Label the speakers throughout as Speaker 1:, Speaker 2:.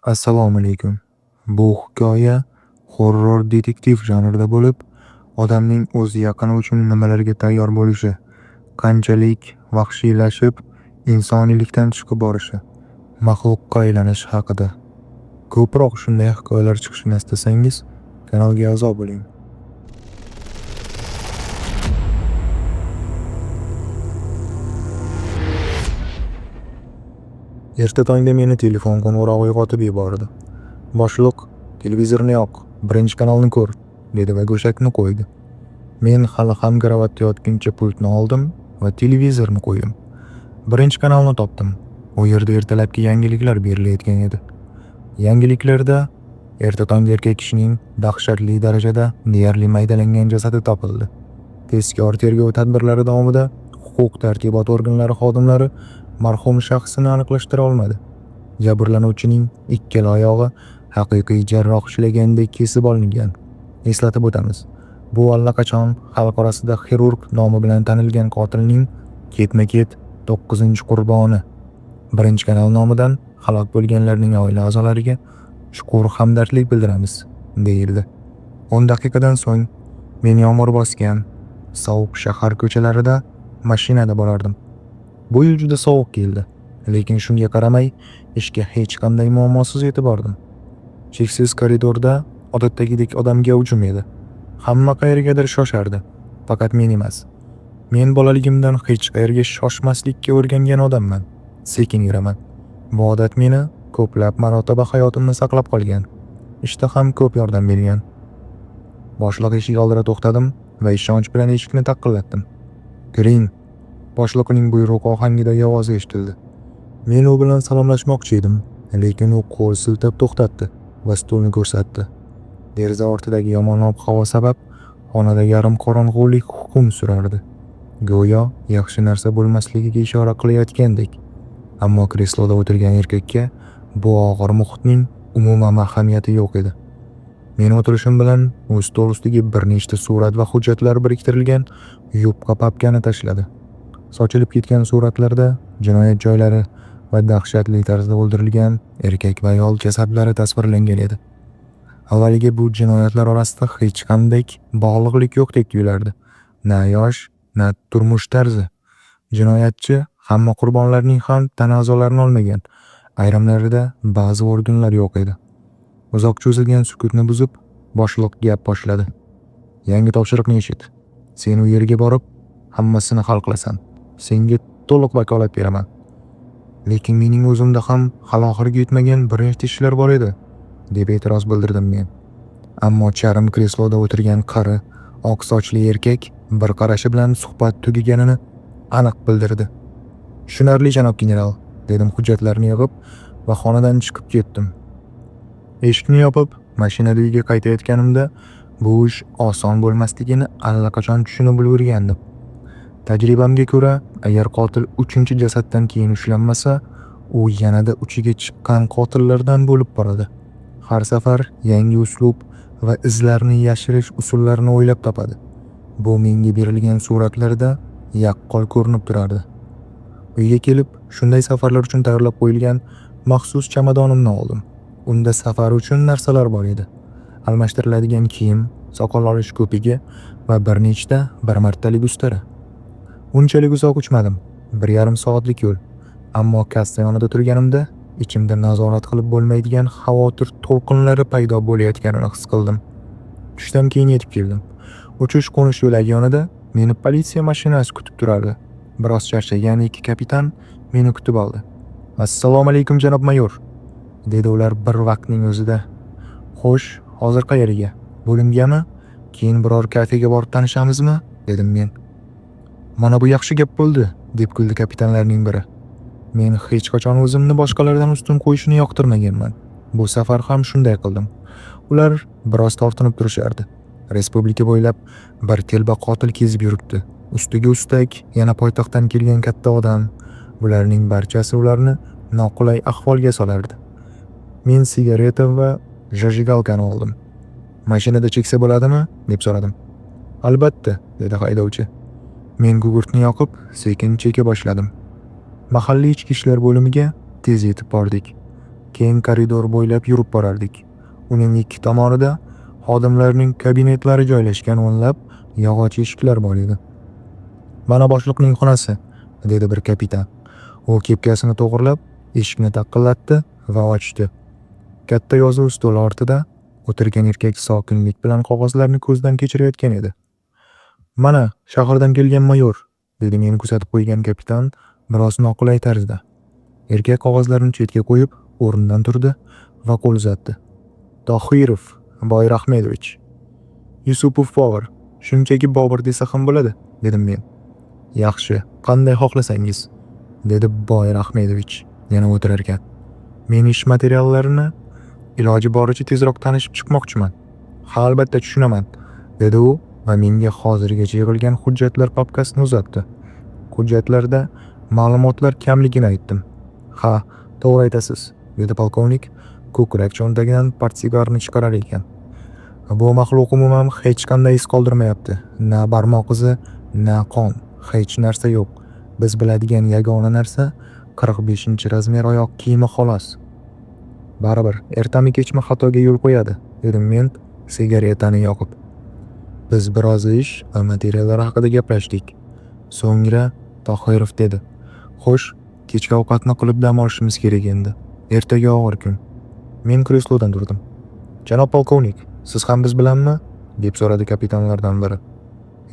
Speaker 1: Assalomu alaykum. Bu hikoya horror detektiv janrida bo'lib, odamning o'z yaqini uchun nimalarga tayyor bo'lishi, qanchalik vahshiylashib, insoniylikdan chiqib borishi, maxluqqa aylanish haqida. Ko'proq shunday hikoyalar chiqishini istasangiz, kanalga a'zo bo'ling. Erta tongda meni telefon qo'ng'irog'i uyg'otib yubordi. Boshliq, televizorni yoq, birinchi kanalni ko'r, dedi va go'shakni qo'ydi. Men hali ham karavotda yotguncha pultni oldim va televizorni qo'ydim. Birinchi kanalni topdim. U yerda ertalabki yangiliklar berilayotgan edi. Yangiliklarda erta tongda erkak kishining dahshatli darajada deyarli maydalangan jasadi topildi. Tezkor tergov tadbirlari davomida huquq-tartibot organlari xodimlari marhum shaxsini aniqlashtira olmadi. Jabrlanuvchining ikkala oyog'i haqiqiy jarroh ishlagandek kesib olingan. Eslatib o'tamiz. Bu allaqachon xalq orasida xirurg nomi bilan tanilgan qotilning ketma-ket 9-qurboni. Birinchi kanal nomidan halok bo'lganlarning oila a'zolariga chuqur hamdardlik bildiramiz, deyildi. 10 daqiqadan so'ng men yomg'ir bosgan sovuq shahar ko'chalarida mashinada borardim. Bu yil juda sovuq keldi, lekin shunga qaramay ishga hech qanday muammosiz yetib bordim. Cheksiz koridorda odatdagidek odamga hujum edi. Hamma qayergadir shoshardi, faqat men emas. Men bolaligimdan hech qayerga shoshmaslikka o'rgangan odamman. Sekin yuraman. Bu odat meni ko'plab marotaba hayotimni saqlab qolgan. Ishda ham ko'p yordam bergan. Boshliq eshik oldida to'xtadim va ishonch bilan eshikni taqillatdim. "Kiring." Boshliqning buyruq ohangidagi ovozi eshitildi. Men u bilan salomlashmoqchi edim, lekin u qo'l siltab to'xtatdi va stulni ko'rsatdi. Deraza ortidagi yomon ob-havo sabab xonada yarim qorong'ulik hukm surardi. Go'yo yaxshi narsa bo'lmasligiga ishora qilayotgandek. Ammo kresloda o'tirgan erkakka bu og'ir muhitning umuman ahamiyati yo'q edi. Men o'tirishim bilan u stol ustiga bir nechta surat va hujjatlar biriktirilgan yupqa papkani tashladi. Sochilib ketgan suratlarda jinoyat joylari va dahshatli tarzda o'ldirilgan erkak va ayol jasadlari tasvirlangan edi. Avvaliga bu jinoyatlar orasida hech qanday bog'liqlik yo'qdek tuyulardi. Na yosh, na turmush tarzi. Jinoyatchi hamma qurbonlarning ham tana a'zolarini olmagan. Ayrimlarida ba'zi organlar yo'q edi. Uzoq cho'zilgan sukutni buzib, boshliq gap boshladi. "Yangi topshiriqni eshit. Sen u yerga borib, hammasini hal qilasan. Senga to'liq vakolat beraman." Lekin mening o'zimda ham hali oxiriga yetmagan bir nechta ishlar bor edi, deb e'tiroz bildirdim men. Ammo charm kresloda o'tirgan qari, oq sochli erkak bir qarashi bilan suhbat tugaganini aniq bildirdi. "Tushunarli janob general", dedim hujjatlarni yig'ib va xonadan chiqib ketdim. Eshikni yopib, mashinada uyga qaytayotganimda bu ish oson bo'lmasligini allaqachon tushunib ulgurgandim. Tajribamga ko'ra, agar qotil 3-jasaddan keyin ushlanmasa, u yanada uchiga chiqqan qotillardan bo'lib boradi. Har safar yangi uslub va izlarni yashirish usullarini o'ylab topadi. Bu menga berilgan suratlarda yaqqol ko'rinib turardi. Uyga kelib, shunday safarlar uchun tayyorlab qo'yilgan maxsus chamadonimni oldim. Unda safar uchun narsalar bor edi. Almashtiriladigan kiyim, soqol olish ko'pigi va bir nechta bir martalik ustara. Unchalik uzoq uchmadim. 1,5 soatlik yo'l. Ammo kassa yonida turganimda ichimda nazorat qilib bo'lmaydigan xavotir to'lqinlari paydo bo'layotganini his qildim. Tushdan keyin yetib keldim. Uchish-qo'nish yo'lagi yonida meni politsiya mashinasi kutib turardi. Biroz charchagan ikki kapitan meni kutib oldi. "Assalomu alaykum janob mayor", dedi ular bir vaqtning o'zida. "Xo'sh, hozir qayerga? Bo'limgami? Keyin biror kafega borib tanishamizmi?" dedim men. "Mana bu yaxshi gap bo'ldi", deb kuldi kapitanlarning biri. Men hech qachon o'zimni boshqalardan ustun qo'yishni yoqtirmaganman. Bu safar ham shunday qildim. Ular biroz tortinib turishardi. Respublika bo'ylab bir telba qotil kezib yuribdi. Ustiga ustak yana poytaxtdan kelgan katta odam. Bularning barchasi ularni noqulay ahvolga solardi. Men sigareta va jajigalkani oldim. "Mashinada cheksa bo'ladimi?" deb so'radim. "Albatta", dedi haydovchi. Men gugurtni yoqib, sekin cheka boshladim. Mahalliy ichki ishlar bo'limiga tez yetib bordik. Keyin koridor bo'ylab yurib borardik. Uning ikki tomonida xodimlarning kabinetlari joylashgan o'nlab yog'och eshiklar bor edi. "Mana boshliqning xonasi", dedi bir kapitan. U kepkasini to'g'rilab, eshikni taqillatdi va ochdi. Katta yozuv stoli ortida o'tirgan erkak sokinlik bilan qog'ozlarni ko'zdan kechirayotgan edi. "Mana, shahardan kelgan mayor", dedi meni kuzatib qo'ygan kapitan biroz noqulay tarzda. Erkak qog'ozlarni chetga qo'yib, o'rnidan turdi va qo'l uzatdi. "Tohirov Boyir Ahmedovich. Yusupov Bobur. Shunchaki Bobur desa ham bo'ladi", dedim men. "Yaxshi, qanday xohlasangiz", dedi Boyir Ahmedovich yana o'tirar ekan. "Men ish materiallarini iloji boricha tezroq tanishib chiqmoqchiman." "Ha, albatta tushunaman", dedi u va menga hozirgacha yig'ilgan hujjatlar papkasini uzatdi. Hujjatlarda ma'lumotlar kamligini aytdim. "Ha, to'g'ri aytasiz", dedi polkovnik ko'krak cho'ntagidan portsigarni chiqarar ekan. "Bu maxluq umuman hech qanday iz qoldirmayapti. Na barmoq izi, na qon, hech narsa yo'q. Biz biladigan yagona narsa 45-razmer oyoq kiyimi xolos." "Baribir ertami kechmi xatoga yo'l qo'yadi", dedim men sigaretani yoqib. Biz biroz ish va materiallar haqida gaplashdik. So'ngra Tohirov dedi: "Xo'sh, kechki ovqatni qilib dam olishimiz kerak endi. Ertaga og'ir kun." Men kreslodan turdim. "Janob polkovnik, siz ham biz bilanmi?" deb so'radi kapitanlardan biri.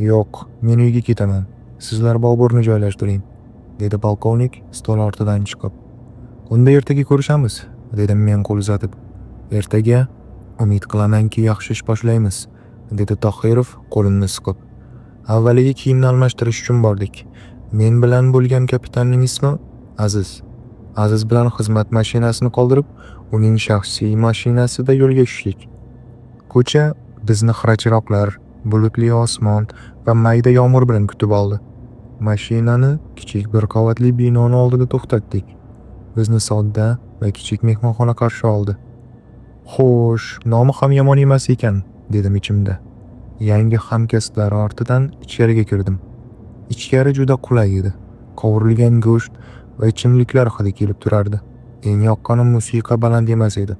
Speaker 1: "Yo'q, men uyga ketaman. Sizlar Boburni joylashtiring", dedi polkovnik stol ortidan chiqib. "Unda ertaga ko'rishamiz", dedim men qo'l uzatib. "Ertaga umid qilamanki yaxshi ish boshlaymiz", dedi Tohirov qo'limni siqib. Avvaliga kiyimni almashtirish uchun bordik. Men bilan bo'lgan kapitanning ismi Aziz. Aziz bilan xizmat mashinasini qoldirib, uning shaxsiy mashinasida yo'lga tushdik. Ko'cha bizni xira chiroqlar, bulutli osmon va mayda yomg'ir bilan kutib oldi. Mashinani kichik bir qavatli binoni oldida to'xtatdik. Bizni sodda va kichik mehmonxona qarshi oldi. "Xo'sh, nomi ham yomon emas ekan", dedim ichimda. Yangi hamkasblar ortidan ichkariga kirdim. Ichkari juda qulay edi. Qovurilgan go'sht va ichimliklar hidi kelib turardi. Eng yoqqanim musiqa baland emas edi.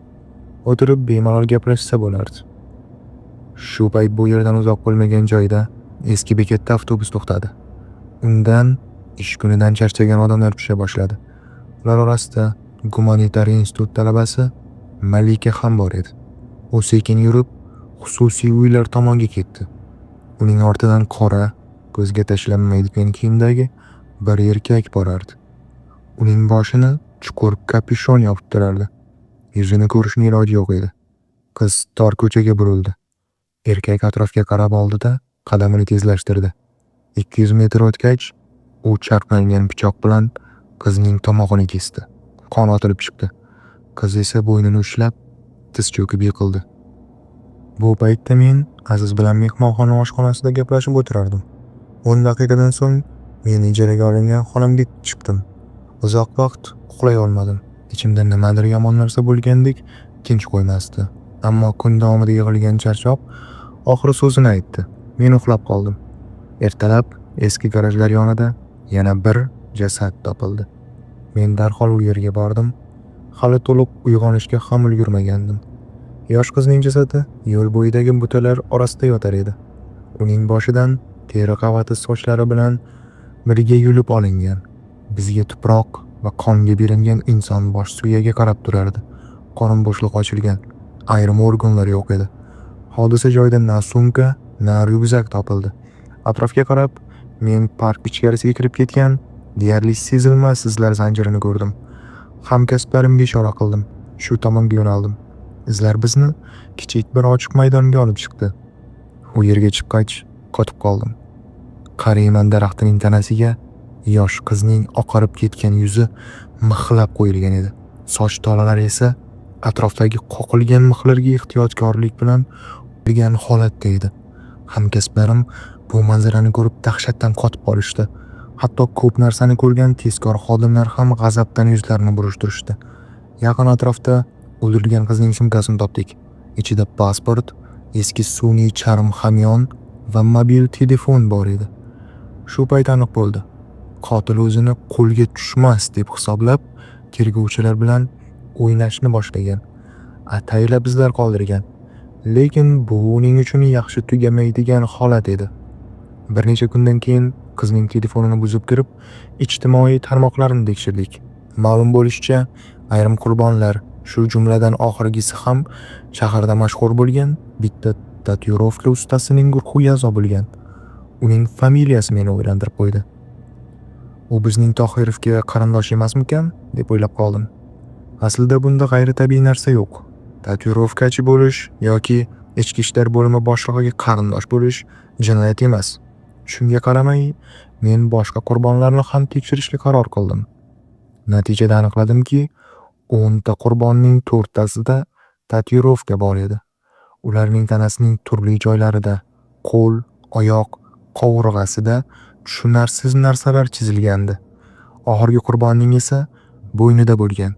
Speaker 1: O'tirib bemalol gaplashsa bo'lardi. Shu payt bu yerdan uzoq bo'lmagan joyda eski bekatda avtobus to'xtadi. Undan ish kunidan charchagan odamlar tusha boshladi. Ular orasida Gumanitar institut talabasi Malika ham bor edi. U sekin yurib xususiy uylar tomonga ketdi. Uning ortidan qora, ko'zga tashlanmaydigan kiyimdagi bir erkak borardi. Uning boshini chuqur kapishon yopib turardi. Yuzini ko'rishning iloji yo'q edi. Qiz tor ko'chaga burildi. Erkak atrofga qarab oldi-da, qadamini tezlashtirdi. 200 metr o'tgach, u charxlangan pichoq bilan qizning tomog'ini kesdi. Qon otilib chiqdi. Qiz esa bo'ynini ushlab, tiz cho'kib yiqildi. Bu paytda men Aziz bilan mehmonxona oshxonasida gaplashib o'tirardim. 10 daqiqadan so'ng men ijaraga olingan xonamga chiqdim. Uzoq vaqt uxlay olmadim. Ichimda nimadir yomon narsa bo'lgandek tinch qo'ymasdi. Ammo kun davomida yig'ilgan charchoq oxiri so'zini aytdi. Men uxlab qoldim. Ertalab eski garajlar yonida yana bir jasad topildi. Men darhol u yerga bordim. Hali to'liq uyg'onishga ham ulgurmagandim. Yosh qizning jasadi yo'l bo'yidagi butalar orasida yotar edi. Uning boshidan teri qavati sochlari bilan birga yulib olingan. Bizga tuproq va qonga berilgan inson bosh suyaga qarab turardi. Qorin bo'shliq ochilgan. Ayrim organlar yo'q edi. Hodisa joyida na sumka, na ryukzak topildi. Atrofga qarab, men park ichkarisiga kirib ketgan deyarli sezilmas izlar zanjirini ko'rdim. Hamkasblarimga ishora qildim. Shu tomonga yo'naldim. Izlar bizni kichik bir ochiq maydonga olib chiqdi. U yerga chiqqach, qotib qoldim. Qariyman daraxtining tanasiga yosh qizning oqarib ketgan yuzi mixlab qo'yilgan edi. Soch tolalari esa atrofdagi qoqilgan mixlarga ehtiyotkorlik bilan o'rgan holatda edi. Hamkasblarim bu manzarani ko'rib dahshatdan qotib qolishdi. Hatto ko'p narsani ko'rgan tezkor xodimlar ham g'azabdan yuzlarini burishtirishdi. Yaqin atrofda o'ldirilgan qizning sumkasini topdik. Ichida pasport, eski sun'iy charm hamyon va mobil telefon bor edi. Shu payt aniq bo'ldi. Qotil o'zini qo'lga tushmas deb hisoblab, tergovchilar bilan o'ynashni boshlagan. Ataylab izlar qoldirgan. Lekin bu uning uchun yaxshi tugamaydigan holat edi. Bir necha kundan keyin qizning telefonini buzib kirib, ijtimoiy tarmoqlarni tekshirdik. Ma'lum bo'lishicha, ayrim qurbonlar, shu jumladan oxirgisi ham shaharda mashhur bo'lgan bitta tatuirovka ustasining guruhiga a'zo bo'lgan. Uning familiyasi meni o'ylantirib qo'ydi. U bizning Tohirovga qarindosh emasmikan deb o'ylab qoldim. Aslida bunda g'ayritabiiy narsa yo'q. Tatuirovkachi bo'lish yoki ichki ishlar bo'limi boshlig'iga qarindosh bo'lish jinoyat emas. Shunga qaramay, men boshqa qurbonlarni ham tekshirishga qaror qildim. Natijada aniqladimki, 10 ta qurbonning 4 tasida tatuirovka bor edi. Ularning tanasining turli joylarida, qo'l, oyoq, qovurg'asida tushunarsiz narsalar chizilgandi. Oxirgi qurbonning esa bo'ynida bo'lgan.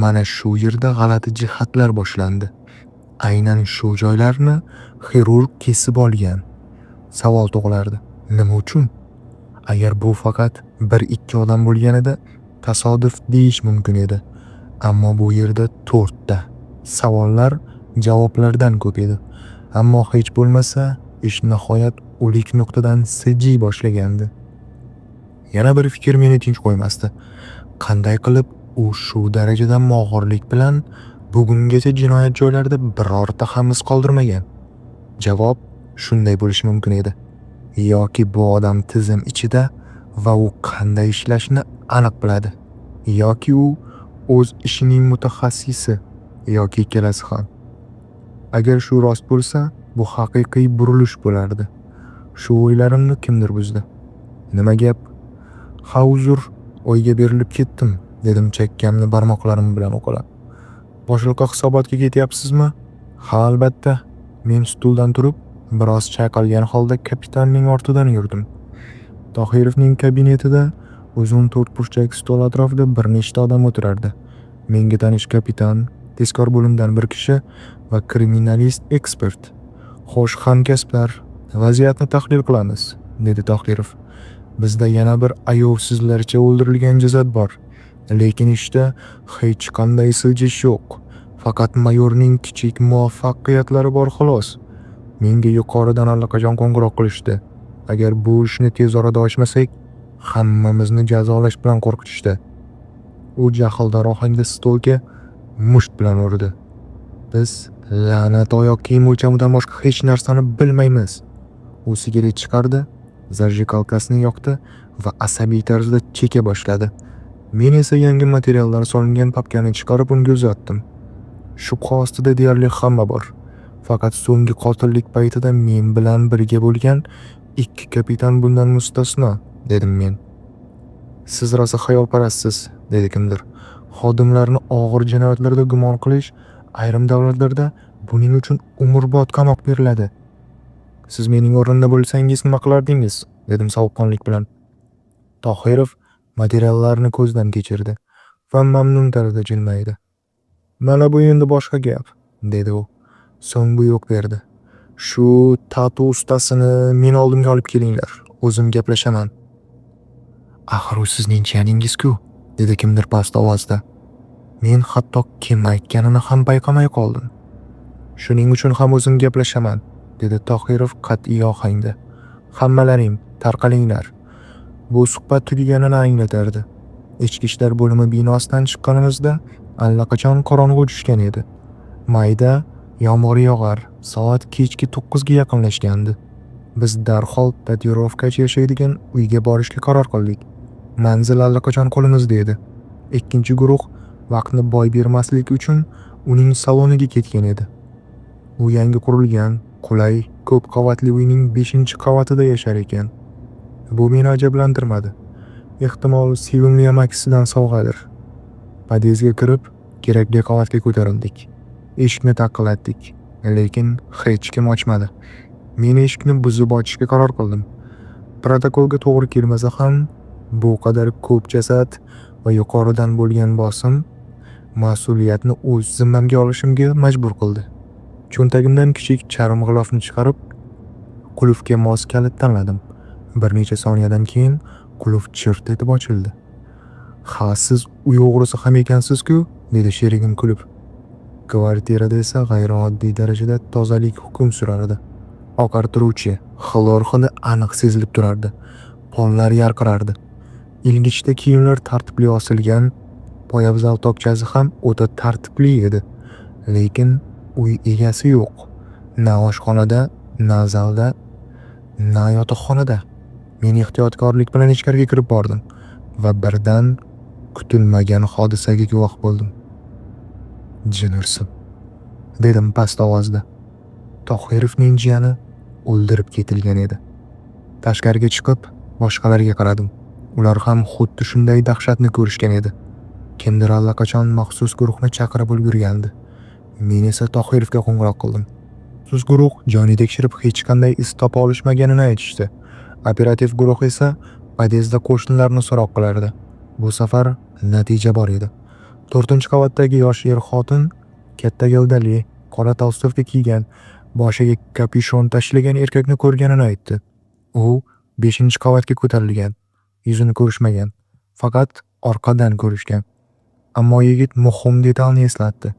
Speaker 1: Mana shu yerda g'alati jihatlar boshlandi. Aynan shu joylarni xirurg kesib olgan. Savol tug'ilardi. Nima uchun? Agar bu faqat 1-2 odam bo'lganida tasodif deyish mumkin edi. Ammo bu yerda 4 ta. Savollar javoblardan ko'p edi. Ammo hech bo'lmasa, ish nihoyat o'lik nuqtadan sijiy boshlagandi. Yana bir fikr meni tinch qo'ymasdi. Qanday qilib u shu darajada mohirlik bilan bugungacha jinoyat joylarida birorta ham iz qoldirmagan? Javob shunday bo'lishi mumkin edi. Yoki bu odam tizim ichida va u qanday ishlashni aniq biladi. Yoki u o'z ishining mutaxassisi, yoki ikkalasi ham. Agar shu rost bo'lsa, bu haqiqiy burilish bo'lardi. Shu o'ylarimni kimdir buzdi. Nima gap? Ha, uzr, o'yga berilib ketdim, dedim chakkamni barmoqlarim bilan o'qalab. Boshliqqa hisobotga ketyapsizmi? Ha, albatta. Men stuldan turib, biroz chayqalgan holda kapitanning ortidan yurdim. Tohirovning kabinetida uzun to'rtburchak stol atrofida bir nechta odam o'tirardi. Menga tanish kapitan, tezkor bo'limdan bir kishi va kriminalist ekspert. Xo'sh, hamkasblar, vaziyatni tahlil qilamiz, dedi Tohirov. Bizda yana bir ayovsizlarcha o'ldirilgan jasad bor. Lekin ishda hech qanday siljish yo'q. Faqat mayorning kichik muvaffaqiyatlari bor xolos. Menga yuqoridan allaqachon qo'ng'iroq qilishdi. Agar bu ishni tez orada ochmasak, hammamizni jazolash bilan qo'rqitishdi. U jahldor ohangda stolga musht bilan urdi. Biz la'nat oyoq kiyim o'lchamidan boshqa hech narsani bilmaymiz. U sigaret chiqardi, zarjikalkasini yoqdi va asabiy tarzda cheka boshladi. Men esa yangi materiallar solingan papkani chiqarib unga uzatdim. Shubha ostida deyarli hamma bor. Faqat so'nggi qotillik paytida men bilan birga bo'lgan 2 kapitan bundan mustasno, dedim men. Siz rosa xayolparastsiz, dedi kimdir. Xodimlarni og'ir jinoyatlarda gumon qilish ayrim davlatlarda buning uchun umrbod qamoq beriladi. Siz mening o'rnimda bo'lsangiz nima qilardingiz? Dedim sovuqqonlik bilan. Tohirov materiallarni ko'zdan kechirdi va mamnun tarzda jilmaydi. Mana bu endi boshqa gap, dedi u. So'ng buyruq berdi. Shu tatu ustasini men oldimga olib kelinglar. O'zim gaplashaman. Axir u sizning jiyaningiz-ku, dedi kimdir past ovozda. Men hatto kim aytganini ham payqamay qoldim. Shuning uchun ham o'zim gaplashaman, dedi Tohirov qat'iy ohangda. Hammalaring tarqalinglar. Bu suhbat tugaganini anglatardi. Ichki ishlar bo'limi binosidan chiqqanimizda allaqachon qorong'u tushgan edi. Mayda yomg'ir yog'ar, soat kechki 9 ga yaqinlashgandi. Biz darhol tatuirovkachi yashaydigan uyga borishga qaror qildik. Manzil allaqachon qo'limizda edi. Ikkinchi guruh vaqtni boy bermaslik uchun uning saloniga ketgan edi. U yangi qurilgan, qulay, ko'p qavatli uyning 5-qavatida yashar ekan. Bu meni ajablantirmadi. Ehtimol sevimli amakisidan sovg'adir. Podyezdga kirib, kerakli qavatga ko'tarildik. Eshikni taqillatdik, lekin hech kim ochmadi. Men eshikni buzib ochishga qaror qildim. Protokolga to'g'ri kelmasa ham, bu qadar ko'p jasad va yuqoridan bo'lgan bosim mas'uliyatni o'z zimmamga olishimga majbur qildi. Cho'ntagimdan kichik charm g'ilofni chiqarib, qulfga mos kalit tanladim. Bir necha soniyadan keyin qulf chirt etib ochildi. Ha, siz uy o'g'risi ham ekansiz-ku, dedi sherigim kulib. Kvartirada esa g'ayrioddiy darajada tozalik hukm surardi. Oqartiruvchi xlor hidi aniq sezilib turardi. Pollar yarqirardi. Ilgichda kiyimlar tartibli osilgan, poyabzal tokchasi ham o'ta tartibli edi. Lekin uy egasi yo'q. Na oshxonada, na zalda, na yotoqxonada. Men ehtiyotkorlik bilan ichkariga kirib bordim va birdan kutilmagan hodisaga guvoh bo'ldim. Jin ursin, dedim past ovozda. Tohirovning jiyani o'ldirib ketilgan edi. Tashqariga chiqib, boshqalarga qaradim. Ular ham xuddi shunday dahshatni ko'rishgan edi. Kimdir allaqachon maxsus guruhni chaqirib ulgurgandi. Men esa Tohirovga qo'ng'iroq qildim. Siz guruh joni tekshirib hech qanday iz topa olishmaganini aytishdi. Operativ guruh esa podyezdda qo'shnilarni so'roq qilardi. Bu safar natija bor edi. 4-qavatdagi yosh xotin katta gavdali, qora толстовка kiygan, boshiga kapyushon tashlagan erkakni ko'rganini aytdi. U 5-qavatga ko'tarilgan. Yuzini ko'rishmagan, faqat orqadan ko'rishgan. Ammo yigit muhim detalni eslatdi.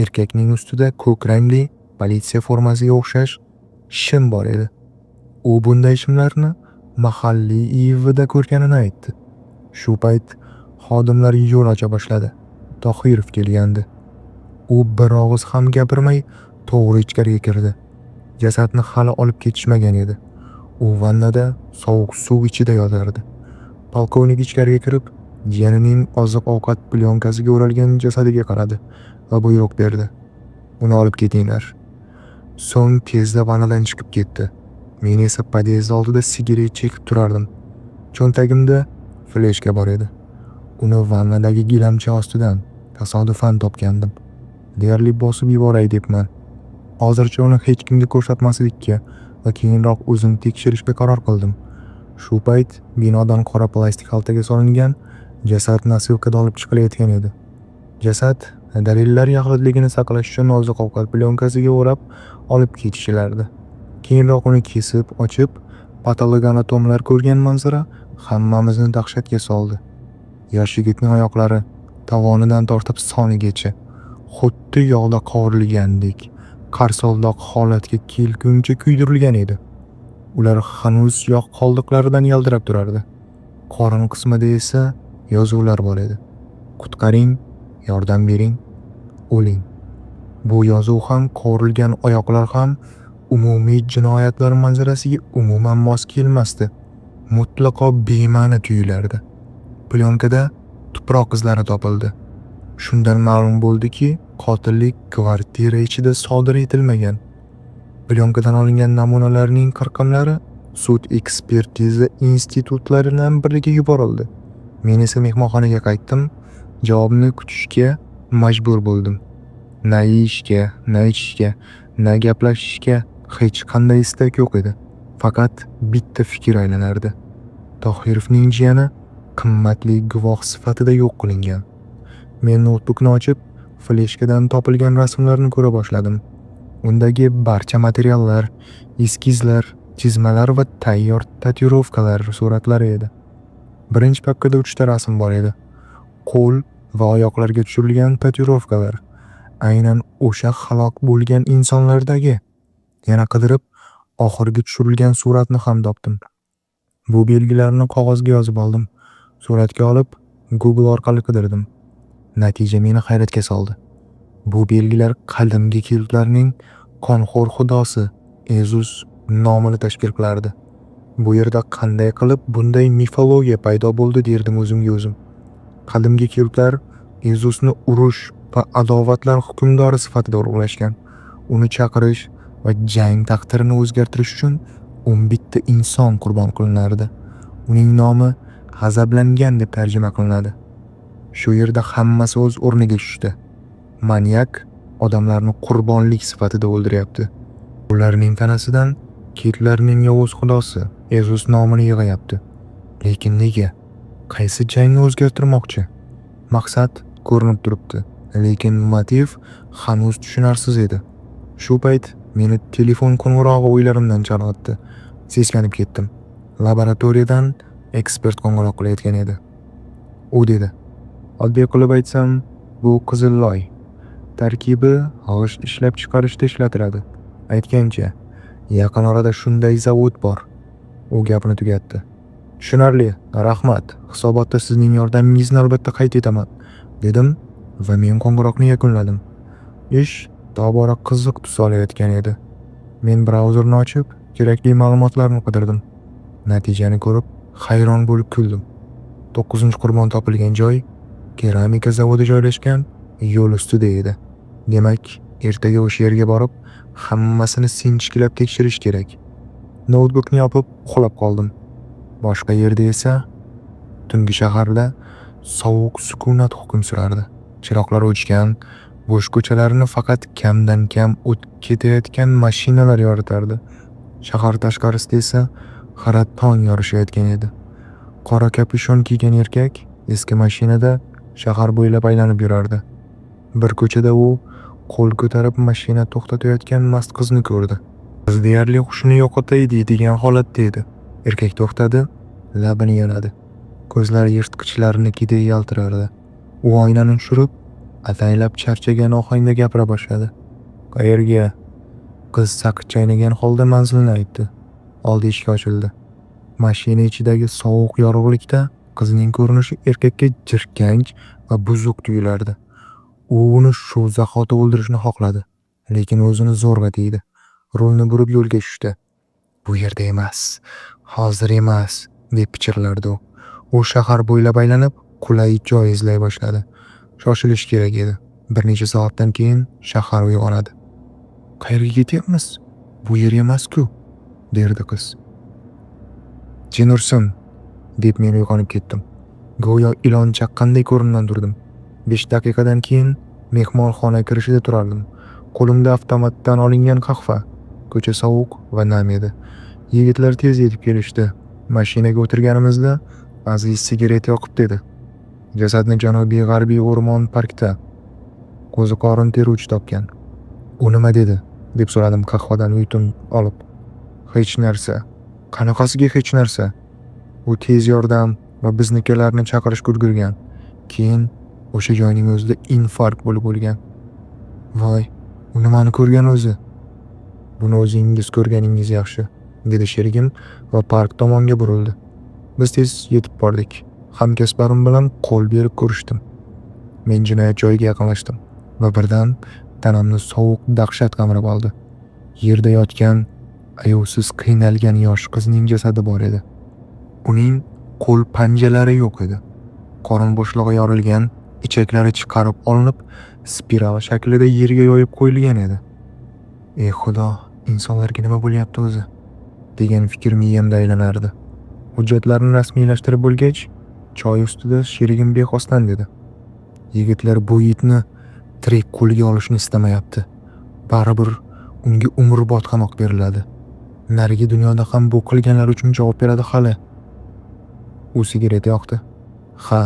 Speaker 1: Erkakning ustida ko'k rangli politsiya formasiga o'xshash shim bor edi. U bunday shimlarni mahalliy IIVda ko'rganini aytdi. Shu payt xodimlar yo'l ocha boshladi. Tohirov kelgandi. U bir og'iz ham gapirmay to'g'ri ichkariga kirdi. Jasadni hali olib ketishmagan edi. U vannada sovuq suv ichida yotardi. Polkovnik ichkariga kirib, jiyanining oziq-ovqat plyonkasiga o'ralgan jasadiga qaradi va buyruq berdi. Uni olib ketinglar. So'ng tezda vannadan chiqib ketdi. Men esa podyezd oldida sigaret chekib turardim. Cho'ntagimda fleshka bor edi. Uni vannadagi gilamcha ostidan tasodifan topgandim. Deyarli bosib yuboray debman. Hozircha uni hech kimga ko'rsatmaslikka va keyinroq o'zim tekshirishga qaror qildim. Shu payt binodan qora plastik xaltaga solingan jasad nasilkada olib chiqilayotgan edi. Jasad dalillar yaxlitligini saqlash uchun oziq-ovqat plyonkasiga o'rab olib ketishilardi. Keyinroq uni kesib, ochib, patologatomlar ko'rgan manzara hammamizni dahshatga soldi. Yosh yigitning oyoqlari tovonidan tortib sonigacha xuddi yog'da qovurilgandek qarsoldoq holatga kelguncha kuydirilgan edi. Ular hanuz yog' qoldiqlaridan yaltirab turardi. Qorin qismida esa yozuvlar bor edi. Qutqaring, yordam bering, o'ling. Bu yozuv ham, qovurilgan oyoqlar ham umumiy jinoyatlar manzarasiga umuman mos kelmasdi. Mutlaqo bema'ni tuyulardi. Plyonkada tuproq izlari topildi. Shundan ma'lum bo'ldiki, qotillik kvartira ichida sodir etilmagan. Plyonkadan olingan namunalarning qirqimlari sud ekspertiza institutlaridan biriga yuborildi. Men esa mehmonxonaga qaytdim. Javobni kutishga majbur bo'ldim. Na yeyishga, na ichishga, na gaplashishga hech qanday istak yo'q edi. Faqat bitta fikr aylanardi. Tohirovning jiyani qimmatli guvoh sifatida yo'q qilingan. Men notebookni ochib, fleshkadan topilgan rasmlarni ko'ra boshladim. Undagi barcha materiallar, eskizlar, chizmalar va tayyor tatuirovkalar suratlari edi. Birinchi papkada 3 ta rasm bor edi. Qo'l va oyoqlarga tushirilgan tatuirovkalar. Aynan o'sha halok bo'lgan insonlardagi. Yana qidirib, oxirgi tushirilgan suratni ham topdim. Bu belgilarni qog'ozga yozib oldim. Suratga olib, Google orqali qidirdim. Natija meni hayratga soldi. Bu belgilar qadimgi keltlarning qonxo'r xudosi Ezus nomini tashkil qilardi. Bu yerda qanday qilib bunday mifologiya paydo bo'ldi derdim o'zimga o'zim. Qadimgi keltlar Ezusni urush va adovatlar hukmdori sifatida urug'lashgan. Uni chaqirish va jang taqdirini o'zgartirish uchun 11 ta inson qurbon qilinardi. Uning nomi g'azablangan deb tarjima qilinadi. Shu yerda hammasi o'z o'rniga tushdi. Manyak odamlarni qurbonlik sifatida o'ldiryapti. Ularning tanasidan kitlarning yovuz xudosi Ezus nomini yig'ayapti. Lekin nega? Qaysi jangni o'zgartirmoqchi? Maqsad ko'rinib turibdi, lekin motiv hanuz tushunarsiz edi. Shu payt meni telefon qo'ng'irog'i o'ylarimdan chalg'itdi. Seskanib ketdim. Bu qizilloy. Tarkibi g'isht ishlab chiqarishda ishlatiladi. Aytgancha, yaqin orada shunday zavod bor. U gapini tugatdi. Tushunarli, rahmat. Hisobotda sizning yordamingizni albatta qayd etaman, dedim va men qo'ng'iroqni yakunladim. Ish tobora qiziq tus olayotgan edi. Men brauzerni ochib, kerakli ma'lumotlarni qidirdim. Natijani ko'rib, hayron bo'lib kuldim. 9-qurbon topilgan joy keramika zavodi joylashgan yo'l ustida edi. Demak, ertaga o'sha yerga borib, hammasini sinchiklab tekshirish kerak. Notebookni yopib, uxlab qoldim. Boshqa yerda esa tungi shaharda sovuq sukunat hukm surardi. Chiroqlar o'chgan, bo'sh ko'chalarni faqat kamdan kam o'tib ketayotgan mashinalar yoritardi. Shahar tashqarisida esa xira tong yorishayotgan edi. Qora kapushon kiygan erkak eski mashinada shahar bo'ylab aylanib yurardi. Bir ko'chada u qo'l ko'tarib mashina to'xtatayotgan mast qizni ko'rdi. Qiz deyarli hushini yo'qotay deydigan holatda edi. Erkak to'xtadi, labini yaladi. Ko'zlari yirtqichlarnikiday yaltirardi. U oynani tushirib, ataylab charchagan ohangda gapira boshladi. "Qayerga?" Qiz saqich chaynagan holda manzilni aytdi. Oldi eshik ochildi. Mashina ichidagi sovuq yorug'likda qizning ko'rinishi erkakka jirkanch va buzuq tuyulardi. U uni shu zahoti o'ldirishni xohladi, lekin o'zini zo'rg'a tiydi. Rulni burib yo'lga tushdi. "Bu yerda emas, hozir emas", deb pichirlardi u. U shahar bo'ylab aylanib, qulay joy izlay boshladi. Shoshilish kerak edi. Bir necha soatdan keyin shahar uyg'onadi. "Qayerga ketyapmiz? Bu yer emas-ku", derdi qiz. "Jin ursin", deb men uyg'onib ketdim. Go'yo ilon chaqqanday ko'rindan turdim. 5 daqiqadan keyin mehmonxona kirishida turardim. Qo'limda avtomatdan olingan qahva. Ko'cha sovuq va nam edi. Yigitlar tez yetib kelishdi. Mashinaga o'tirganimizda Aziz sigaret yoqib dedi. "Jasadni janubiy-g'arbiy o'rmon parkda ko'zi qorin teruvchi topgan." "U nima dedi?" deb so'radim qahvadan yutun olib. "Hech narsa." "Qanaqasiga hech narsa?" "U tez yordam va biznikilarni chaqirishga ulgurgan. Keyin o'sha joyning o'zida infarkt bo'lib o'lgan." "Voy, u nimani ko'rgan o'zi?" "Buni o'zingiz ko'rganingiz yaxshi", dedi sherigim va park tomonga burildi. Biz tez yetib bordik. Hamkasblarim bilan qo'l berib ko'rishdim. Men jinoyat joyiga yaqinlashdim va birdan tanamni sovuq dahshat qamrab oldi. Yerda yotgan, ayovsiz qiynalgan yosh qizning jasadi bor edi. Uning qo'l panjalari yo'q edi. Qorin bo'shlog'i yorilgan, ichaklari chiqarib olinib, spiral shaklida yerga yoyib qo'yilgan edi. "Ey Xudo, insonlarga nima bo'lyapti o'zi?" degan fikr miyamda aylanardi. Hujjatlarni rasmiylashtirib bo'lgach, choy ustida sherigim bexosdan dedi. "Yigitlar bu yigitni tirik qo'lga olishni istamayapti. Baribir unga umrbod qamoq beriladi. Narigi dunyoda ham bu qilganlar uchun javob beradi hali." U sigaret yoqdi. "Ha,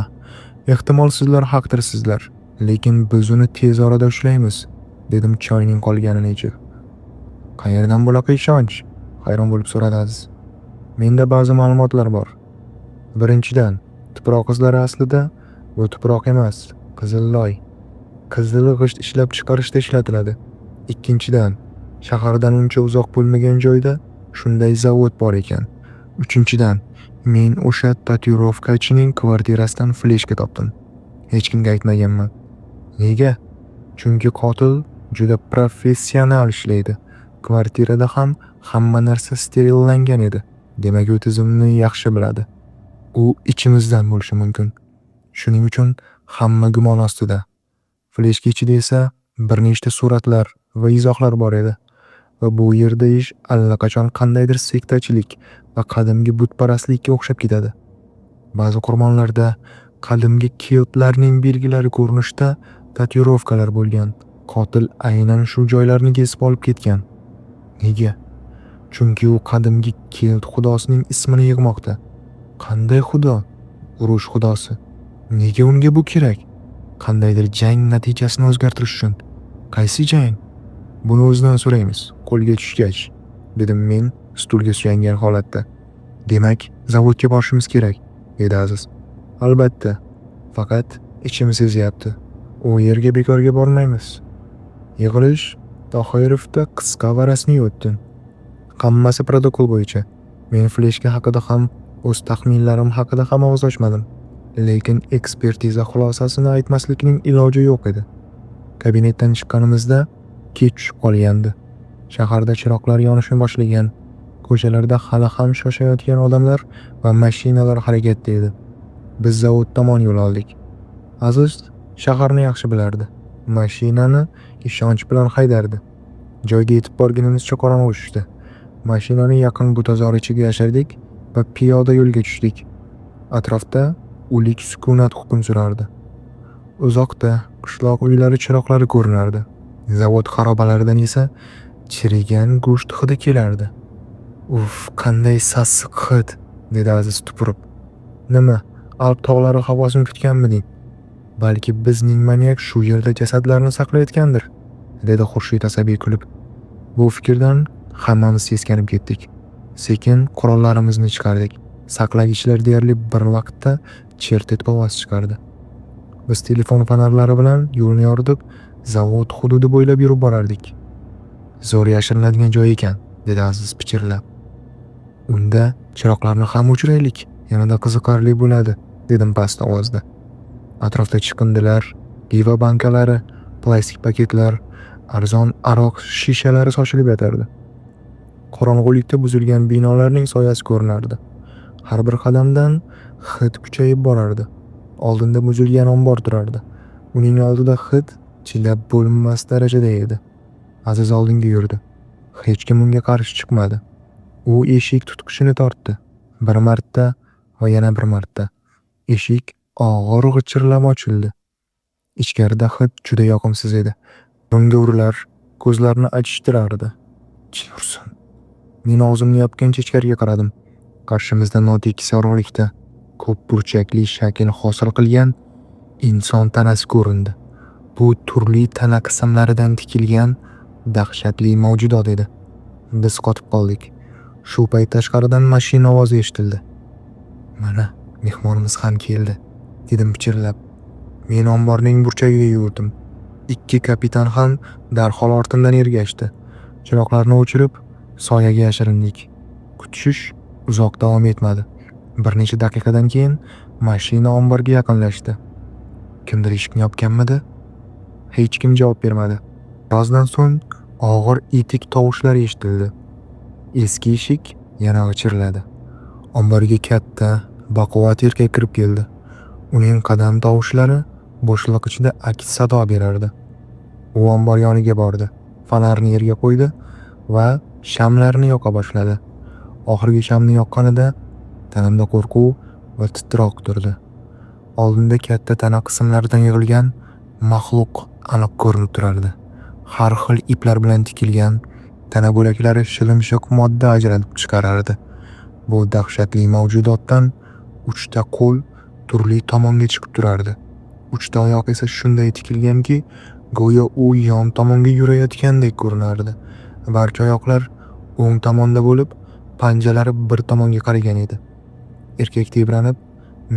Speaker 1: ehtimol sizlar haqdirsizlar, lekin biz uni tez orada ushlaymiz", dedim choyning qolganini ichib. "Qayerdan bunaqa ishonch?" hayron bo'lib so'radi Aziz. "Menda ba'zi ma'lumotlar bor. Birinchidan, tuproq izlari aslida bu tuproq emas, qizilloy. Qizil g'isht ishlab chiqarishda ishlatiladi. Ikkinchidan, shahardan uncha uzoq bo'lmagan joyda shunday zavod bor ekan. Uchinchidan, men o'sha tatuirovkachining kvartirasidan fleshka topdim. Hech kimga aytmaganman. Nega? Chunki qotil juda professional ishlaydi. Kvartirada ham hamma narsa sterillangan edi. Demak, u tizimni yaxshi biladi. U ichimizdan bo'lishi mumkin. Shuning uchun hamma gumon ostida. Fleshka ichida esa bir nechta suratlar va izohlar bor edi. Va bu yerda ish allaqachon qandaydir sektachilik va qadimgi butparastlikka o'xshab ketadi. Ba'zi qurbonlarda qadimgi keltlarning belgilari ko'rinishda tatuirovkalar bo'lgan. Qotil aynan shu joylarni kesib olib ketgan. Nega? Chunki u qadimgi kelt xudosining ismini yig'moqda. Qanday xudo? Urush xudosi. Nega unga bu kerak? Qandaydir jang natijasini o'zgartirish uchun. Qaysi jang? Buni o'zidan so'raymiz, qo'lga tushgach, dedim men stulga suyangan holatda. Demak, zavodga borishimiz kerak, dedi Aziz. Albatta, faqat ichim sezyapti. U yerga bekorga bormaymiz. Yig'ilish Tohirovda qisqa va rasmiy o'tdi. Hammasi protokol bo'yicha. Men fleshka haqida ham, o'z taxminlarim haqida ham og'iz ochmadim. Lekin ekspertiza xulosasini aytmaslikning iloji yo'q edi. Kabinetdan chiqqanimizda kech tushib qolgandi. Shaharda chiroqlar yonishni boshlagan. Ko'chalarda hali ham shoshayotgan odamlar va mashinalar harakatda edi. Biz zavod tomon yo'l oldik. Aziz shaharni yaxshi bilardi. Mashinani ishonch bilan haydardi. Joyga yetib borganimizcha qorong'u tushdi. Mashinani yaqin butazor ichiga yashirdik va piyoda yo'lga tushdik. Atrofda o'lik sukunat hukm surardi. Uzoqda qishloq uylari chiroqlari ko'rinardi. Zavod xarobalaridan esa chirigan go'sht hidi kelardi. Uf, qanday sassiq hid, dedi Aziz tupurib. Nima, Alp tog'lari havosini kutganmiding? Balki bizning maniak shu yerda jasadlarni saqlayotgandir, dedi Xurshid asabiy kulib. Bu fikrdan hammamiz seskanib ketdik. Sekin qurollarimizni chiqardik. Saqlagichlar deyarli bir vaqtda chertet ovoz chiqardi. Biz telefon fonarlari bilan yo'lni yoritib, zavod hududi bo'ylab yurib borardik. Zo'r yashirinadigan joy ekan, dedi Aziz pichirlab. Unda chiroqlarni ham o'chiraylik, yanada qiziqarli bo'ladi, dedim past ovozda. Atrofda chiqindilar, pivo bankalari, plastik paketlar, arzon aroq shishalari sochilib yotardi. Qorong'ulikda buzilgan binolarning soyasi ko'rinardi. Har bir qadamdan hid kuchayib borardi. Oldinda buzilgan ombor turardi. Uning oldida hid chidab bo'lmas darajada edi. Aziz oldinga yurdi. Hech kim unga qarshi chiqmadi. U eshik tutqichini tortdi. Bir marta va yana bir marta. Eshik og'ir g'ichirlab ochildi. Ichkarida hid juda yoqimsiz edi. Bunga urilar ko'zlarni achishtirardi. Chirsin. Men og'zimni yopgancha ichkariga qaradim. Qarshimizda notekis yorug'likda ko'p burchakli shakl hosil qilgan inson tanasi ko'rindi. Bu turli tana qismlaridan tikilgan dahshatli mavjudot edi. Biz qotib qoldik. Shu payt tashqaridan mashina ovozi eshitildi. Mana, mehmonimiz ham keldi, dedim pichirlab. Men omborning burchagiga yurdim. Ikki kapitan ham darhol ortimdan ergashdi. Chiroqlarni o'chirib, soyaga yashirindik. Kutish uzoq davom etmadi. Bir necha daqiqadan keyin mashina omborga yaqinlashdi. Kimdir eshikni yopganmidi? Hech kim javob bermadi. Birozdan so'ng og'ir etik tovushlar eshitildi. Eski eshik yana g'ichirladi. Omborga katta, baquvvat erkak kirib keldi. Uning qadam tovushlari bo'shliq ichida aks sado berardi. U ombor yoniga bordi, fonarni yerga qo'ydi va shamlarni yoqa boshladi. Oxirgi shamni yoqqanida tanamda qo'rquv va titroq turdi. Oldinda katta tana qismlaridan yig'ilgan maxluq aniq ko'rinib turardi. Har xil iplar bilan tikilgan tana bo'laklari shilimshiq modda ajratib chiqarardi. Bu dahshatli mavjudotdan 3 ta qo'l turli tomonga chiqib turardi. 3 ta oyoq esa shunday tikilganki, go'yo u yon tomonga yurayotgandek ko'rinardi. Barcha oyoqlar o'ng tomonda bo'lib, panjalari bir tomonga qaragan edi. Erkak tebranib,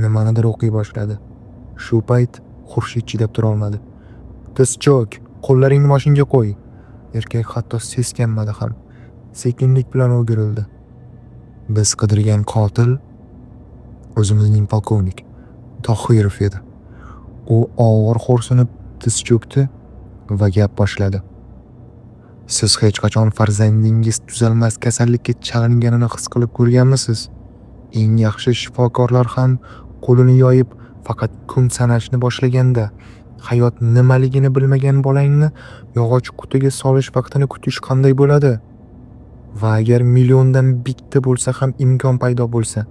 Speaker 1: nimanidir o'qiy boshladi. Shu payt Xurshid chidab tura olmadi. "Tiz cho'k, qo'llaringni moshinga qo'y." Erkak hatto seskanmadi ham. Sekinlik bilan o'girildi. Biz qidirgan qotil o'zimizning polkovnik Tohirov edi. U og'ir xo'rsinib tiz cho'kdi va gap boshladi. Siz hech qachon farzandingiz tuzalmas kasallikka chalinganini his qilib ko'rganmisiz? Eng yaxshi shifokorlar ham qo'lini yoyib faqat kun sanashni boshlaganda hayot nimaligini bilmagan bolangni yog'och qutiga solish vaqtini kutish qanday bo'ladi? Va agar milliondan bitta bo'lsa ham imkon paydo bo'lsa,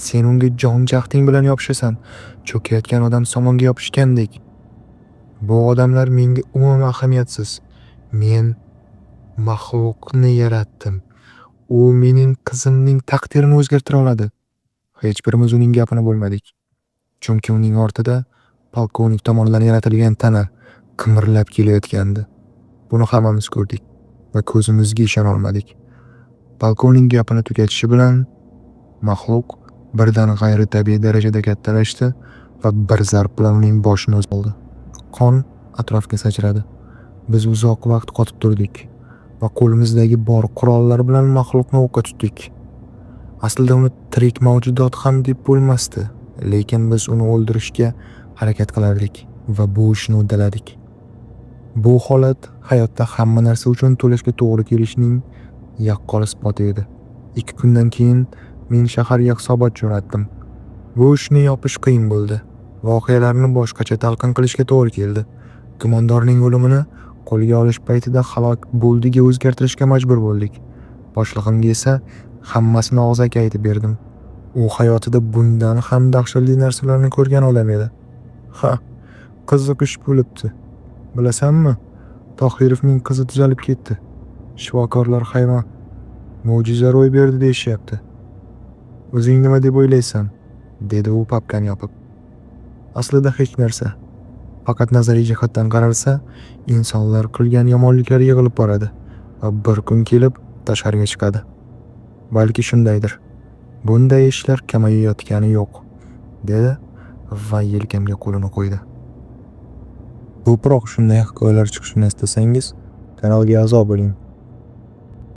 Speaker 1: sen unga jon jahding bilan yopishasan, cho'kayotgan odam somonga yopishgandek. Bu odamlar menga umuman ahamiyatsiz. Men maxluqni yaratdim. U mening qizimning taqdirini o'zgartira oladi. Hech birimiz uning gapini bo'lmadik. Chunki uning ortida polkovnik tomonidan yaratilgan tana qimirlab kelayotgandi. Buni hammamiz ko'rdik va ko'zimizga ishona olmadik. Polkovnik gapini tugatishi bilan maxluq birdan g'ayritabiiy darajada kattalashdi va bir zarb bilan uning boshini oldi. Qon atrofga sachradi. Biz uzoq vaqt qotib turdik va qo'limizdagi bor qurollar bilan maxluqni o'qqa tutdik. Aslida uni tirik mavjudot ham deb bo'lmasdi, lekin biz uni o'ldirishga harakat qilardik va bu ishni uddaladik. Bu holat hayotda hamma narsa uchun to'lashga to'g'ri kelishining yaqqol isboti edi. 2 kundan keyin men shaharga hisobot jo'natdim. Bu ishni yopish qiyin bo'ldi. Voqealarni boshqacha talqin qilishga to'g'ri keldi. Gumondorning o'limini qo'lga olish paytida halok bo'ldiga o'zgartirishga majbur bo'ldik. Boshlig'imga esa hammasini og'zaki aytib berdim. U hayotida bundan ham dahshatli narsalarni ko'rgan odam edi. Ha, qiziq ish bo'libdi. Bilasanmi? Tohirovning qizi tuzalib ketdi. Shifokorlar hayron. Mo'jiza ro'y berdi deyishyapti. O'zing nima deb o'ylaysan? Dedi u papkani yopib. Aslida hech narsa. Faqat nazariy jihatdan qaralsa, insonlar qilgan yomonliklar yig'ilib boradi va bir kun kelib tashqariga chiqadi. Balki shundaydir. Bunday ishlar kamayayotgani yo'q, dedi va yelkamga qo'lini qo'ydi. Ko'proq shunday hikoyalar chiqishini istasangiz, kanalga a'zo bo'ling.